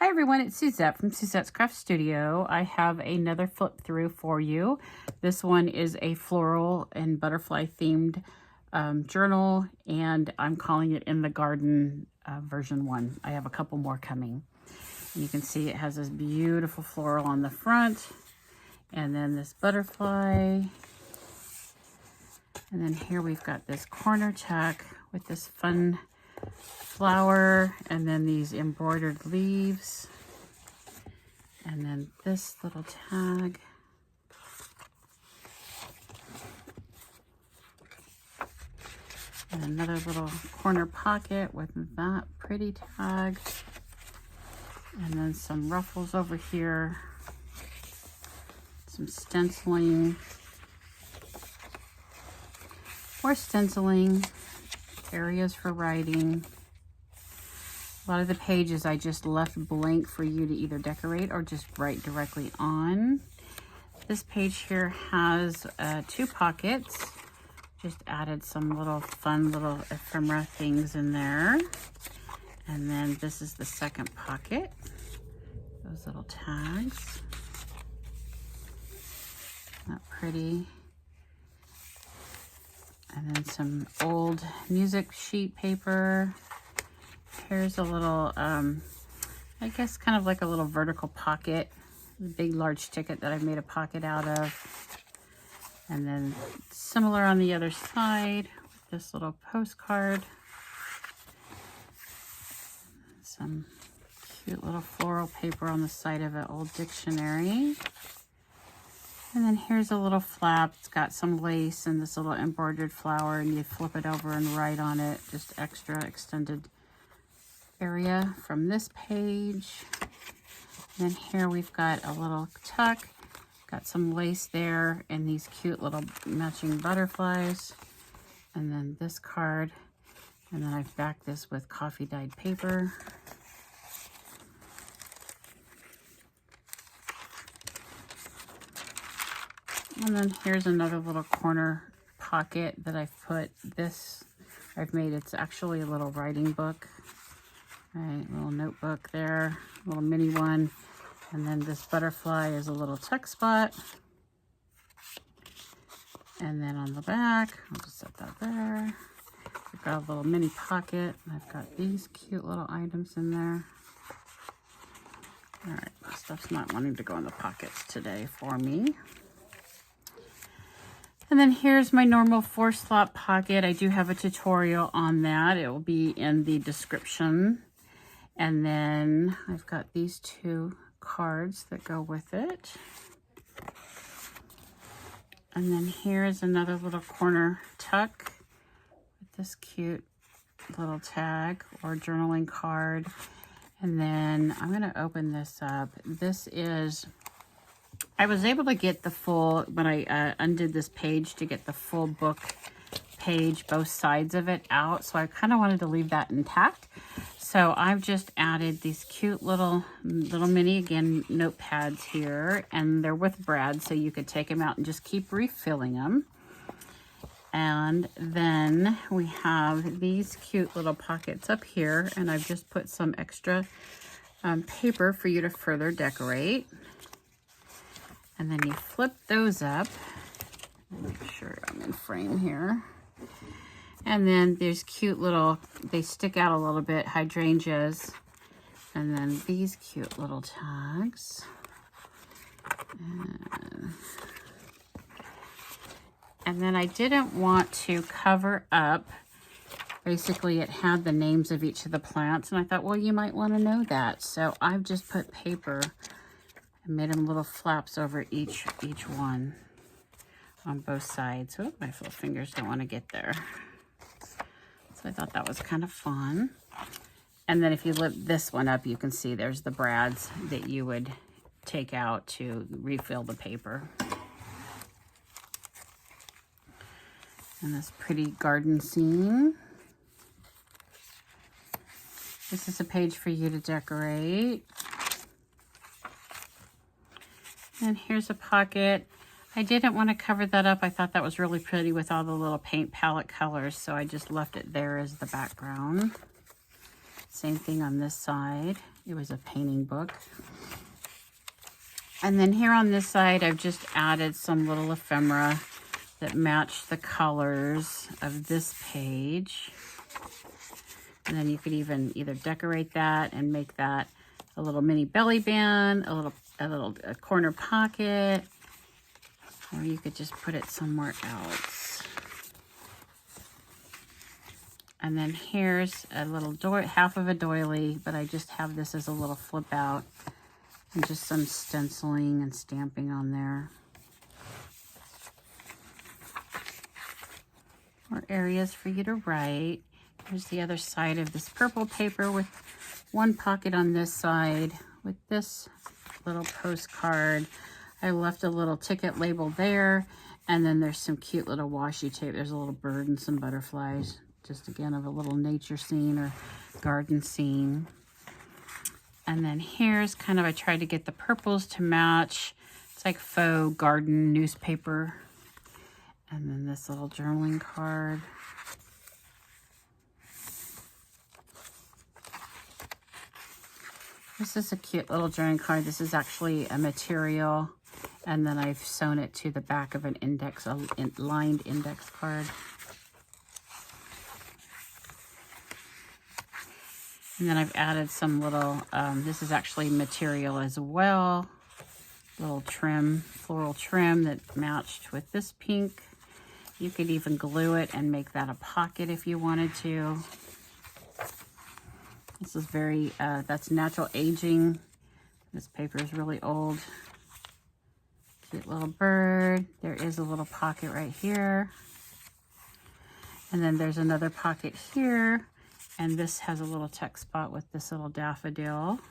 Hi everyone, it's Suzette from Suzette's Craft Studio. I have another flip through for you. This one is a floral and butterfly themed journal, and I'm calling it In the Garden version 1. I have a couple more coming. You can see it has this beautiful floral on the front, and then this butterfly. And then here we've got this corner tuck with this fun flower, and then these embroidered leaves, and then this little tag, and another little corner pocket with that pretty tag, and then some ruffles over here, some stenciling, more stenciling, areas for writing. A lot of the pages I just left blank for you to either decorate or just write directly on. This page here has 2 pockets. Just added some little fun little ephemera things in there. And then this is the second pocket. Those little tags. Not pretty. And then some old music sheet paper. Here's a little, I guess kind of like a little vertical pocket. A big large ticket that I made a pocket out of. And then similar on the other side with this little postcard. Some cute little floral paper on the side of an old dictionary. And then here's a little flap. It's got some lace and this little embroidered flower, and you flip it over and write on it. Just extra extended area from this page. And then here we've got a little tuck. Got some lace there and these cute little matching butterflies. And then this card. And then I've backed this with coffee dyed paper. And then here's another little corner pocket that I've put this. I've made, it's actually a little writing book. Right, little notebook there, little mini one. And then this butterfly is a little tuck spot. And then on the back, I'll just set that there. I've got a little mini pocket. I've got these cute little items in there. All right, this stuff's not wanting to go in the pockets today for me. And then here's my normal 4-slot pocket. I do have a tutorial on that. It will be in the description. And then I've got these 2 cards that go with it. And then here's another little corner tuck with this cute little tag or journaling card. And then I'm going to open this up. This is, I was able to get the full, when I undid this page, to get the full book page, both sides of it out. So I kind of wanted to leave that intact. So I've just added these cute little mini, again, notepads here, and they're with brad, so you could take them out and just keep refilling them. And then we have these cute little pockets up here, and I've just put some extra paper for you to further decorate. And then you flip those up. Make sure I'm in frame here. And then there's cute little, they stick out a little bit, hydrangeas. And then these cute little tags. And then I didn't want to cover up. Basically, it had the names of each of the plants. And I thought, well, you might want to know that. So I've just put paper and made them little flaps over each one on both sides. Oh, my little fingers don't want to get there. So I thought that was kind of fun. And then if you lift this one up, you can see there's the brads that you would take out to refill the paper. And this pretty garden scene. This is a page for you to decorate. And here's a pocket. I didn't want to cover that up. I thought that was really pretty with all the little paint palette colors, so I just left it there as the background. Same thing on this side. it was a painting book. And then here on this side, I've just added some little ephemera that match the colors of this page. And then you could even either decorate that and make that a little mini belly band, a corner pocket, or you could just put it somewhere else. And then here's a little half of a doily, but I just have this as a little flip out and just some stenciling and stamping on there. More areas for you to write. Here's the other side of this purple paper with one pocket on this side with this little postcard. I left a little ticket label there, and then there's some cute little washi tape. There's a little bird and some butterflies, just again of a little nature scene or garden scene. And then here's kind of, I tried to get the purples to match. It's like faux garden newspaper. And then this little journaling card. This is a cute little journaling card. This is actually a material, and then I've sewn it to the back of an index, a lined index card. And then I've added some little, this is actually material as well. Little trim, floral trim that matched with this pink. You could even glue it and make that a pocket if you wanted to. This is very, that's natural aging. This paper is really old. Cute little bird. There is a little pocket right here. And then there's another pocket here. And this has a little text spot with this little daffodil.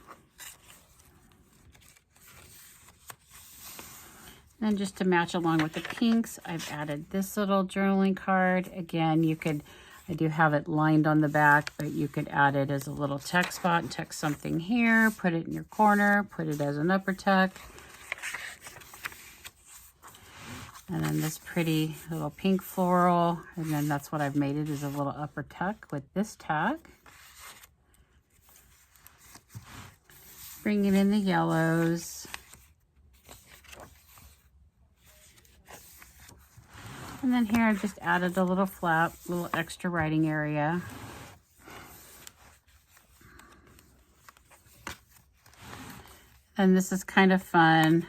And just to match along with the pinks, I've added this little journaling card. Again, you could, I do have it lined on the back, but you could add it as a little text spot and text something here, put it in your corner, put it as an upper tuck. And then this pretty little pink floral, and then that's what I've made it, is a little upper tuck with this tag. Bringing in the yellows. And then here I've just added a little flap, little extra writing area. And this is kind of fun.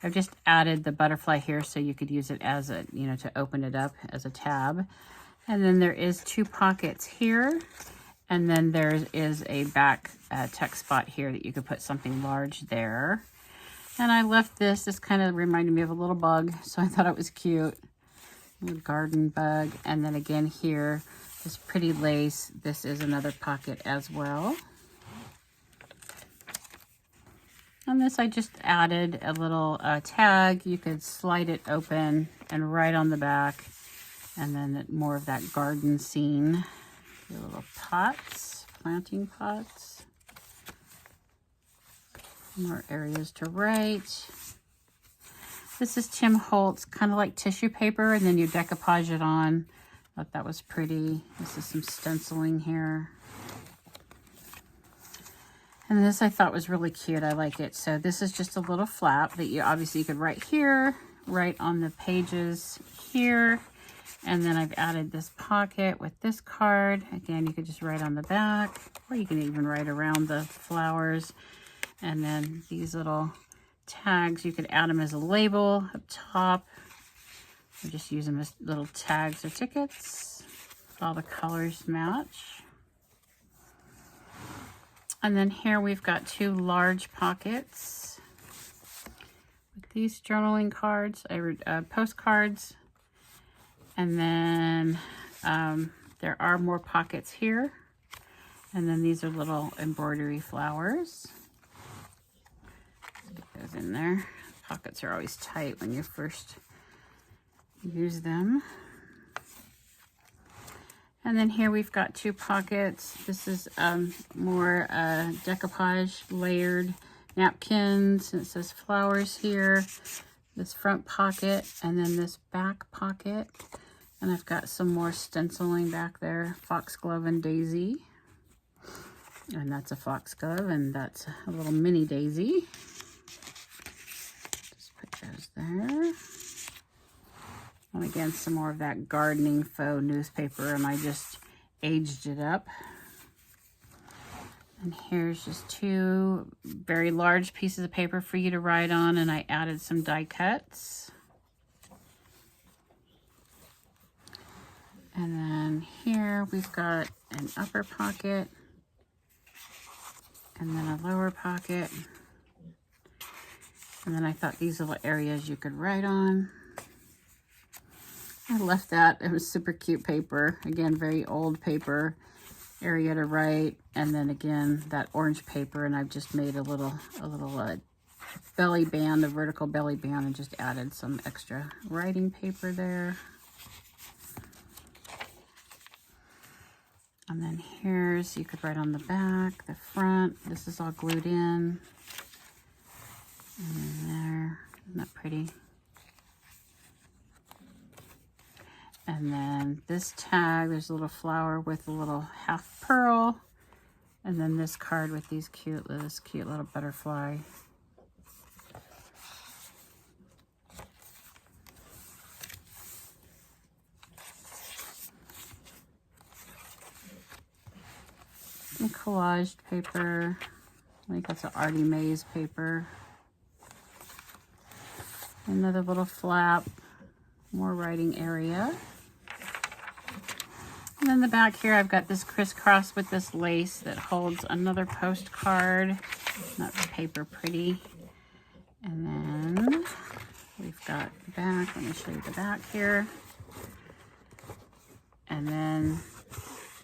I've just added the butterfly here so you could use it as a, you know, to open it up as a tab. And then there is two pockets here. And then there is a back text spot here that you could put something large there. And I left this. This kind of reminded me of a little bug, so I thought it was cute. A little garden bug. And then again here, this pretty lace. This is another pocket as well. On this, I just added a little tag. You could slide it open and right on the back. And then more of that garden scene. Your little pots, planting pots. More areas to write. This is Tim Holtz, kind of like tissue paper, and then you decoupage it on. Thought that was pretty. This is some stenciling here. And this I thought was really cute. I like it. So this is just a little flap that you obviously you could write here, write on the pages here. And then I've added this pocket with this card. Again, you could just write on the back, or you can even write around the flowers. And then these little tags, you could add them as a label up top, or just use them as little tags or tickets. All the colors match. And then here we've got two large pockets with these journaling cards, postcards. And then there are more pockets here. And then these are little embroidery flowers. Get those in there. Pockets are always tight when you first use them. And then here we've got two pockets. This is more decoupage, layered napkins. And it says flowers here. This front pocket, and then this back pocket. And I've got some more stenciling back there. Foxglove and daisy. And that's a foxglove, and that's a little mini daisy. Just put those there. And again, some more of that gardening faux newspaper, and I just aged it up. And here's just 2 very large pieces of paper for you to write on, and I added some die cuts. And then here we've got an upper pocket, and then a lower pocket. And then I thought these little areas you could write on. I left that. It was super cute paper. Again, very old paper. Area to write. And then again, that orange paper. And I've just made a little belly band, a vertical belly band, and just added some extra writing paper there. And then here's, you could write on the back, the front. This is all glued in. And then there. Isn't that pretty? And then this tag, there's a little flower with a little half pearl. And then this card with this cute little butterfly. Some collaged paper. I think that's an Artie Mays paper. Another little flap. More writing area. And then the back here, I've got this crisscross with this lace that holds another postcard. Not the paper pretty. And then we've got the back. Let me show you the back here. And then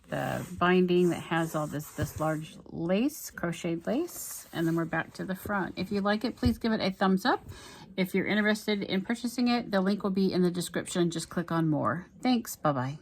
the binding that has all this large lace, crocheted lace. And then we're back to the front. If you like it, please give it a thumbs up. If you're interested in purchasing it, the link will be in the description. Just click on more. Thanks. Bye-bye.